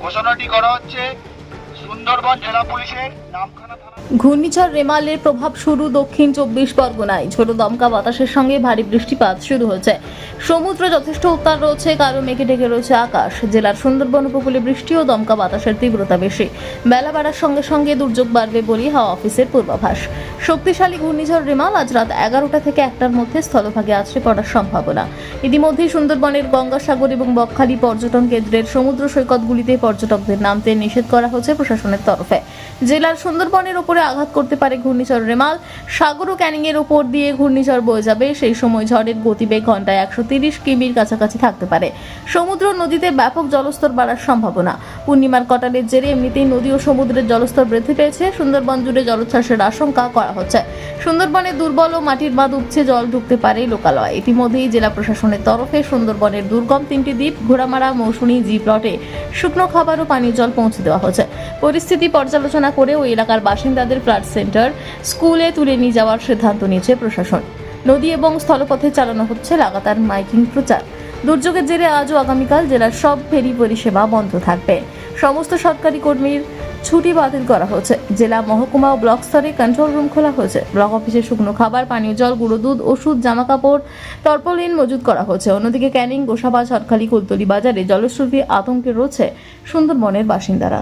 ঘোষণাটি করা হচ্ছে সুন্দরবন জেলা পুলিশের নামখানা থানা। ঘূর্ণিঝড় রেমালের প্রভাব শুরু দক্ষিণ 24 পরগনায়। ছোট দমকা বাতাসের সঙ্গে ভারী বৃষ্টিপাত শুরু হয়েছে। সমুদ্র যথেষ্ট উত্তাল রয়েছে, কারো মেঘে ঢেকে রয়েছে আকাশ। জেলার সুন্দরবন উপকূলে বৃষ্টি ও দমকা বাতাসের তীব্রতা বেশি। বেলা বাড়ার সঙ্গে সঙ্গে দুর্যোগ বাড়বে বলে হাওয়া অফিসের পূর্বাভাস। শক্তিশালী ঘূর্ণিঝড় রেমাল আজ রাত 11টা থেকে 1টার মধ্যে স্থলভাগে আছড়ে পড়ার সম্ভাবনা। ইতিমধ্যেই সুন্দরবনের গঙ্গাসাগর এবং বকখালি পর্যটন কেন্দ্রের সমুদ্র সৈকতগুলিতে পর্যটকদের নামতে নিষেধ করা হয়েছে প্রশাসনের তরফে। জেলার সুন্দরবনের উপরে আঘাত করতে পারে ঘূর্ণিঝড় রেমাল। সাগর ও ক্যানিং এর উপর দিয়ে ঘূর্ণিঝড় বয়ে যাবে। সেই সময় ঝড়ের গতিবেগ ঘন্টায় 130 কিমির কাছাকাছি থাকতে পারে। সমুদ্র নদীতে ব্যাপক জলস্তর বাড়ার সম্ভাবনা। পূর্ণিমার কটালের জেরে এমনিতেই নদী ও সমুদ্রের জলস্তর বৃদ্ধি পেয়েছে। সুন্দরবন জুড়ে জলোচ্ছ্বাসের আশঙ্কা করা হচ্ছে। সুন্দরবনে দুর্বল ও মাটির বাঁধ উপচে জল ঢুকতে পারে লোকালয়। ইতিমধ্যেই জেলা প্রশাসনের তরফে সুন্দরবনের দুর্গম 3টি দ্বীপ ঘোড়ামারা মৌসুমী জি প্লটে শুকনো খাবার ও পানীয় জল পৌঁছে দেওয়া হয়েছে। পরিস্থিতি পর্যালোচনা করে ওই এলাকার বাসিন্দাদের ফ্লাড সেন্টার স্কুলে তুলে নিয়ে যাওয়ার সিদ্ধান্ত নিয়েছে প্রশাসন। নদী এবং স্থলপথে চালানো হচ্ছে লাগাতার মাইকিং প্রচার। দুর্যোগের জেরে আজ ও আগামীকাল জেলার সব ফেরি পরিষেবা বন্ধ থাকবে। সমস্ত সরকারি কর্মীর ছুটি বাতিল করা হয়েছে। জেলা, মহকুমা ও ব্লক স্তরে কন্ট্রোল রুম খোলা হয়েছে। ব্লক অফিসে শুকনো খাবার, পানীয় জল, গুঁড়ো দুধ, ওষুধ, জামাকাপড়, টর্পলিন মজুত করা হয়েছে। অন্যদিকে ক্যানিং, গোসাবা, সরকারি কুলতলি বাজারে জলস্রোতে আতঙ্কে রয়েছে সুন্দরবনের বাসিন্দারা।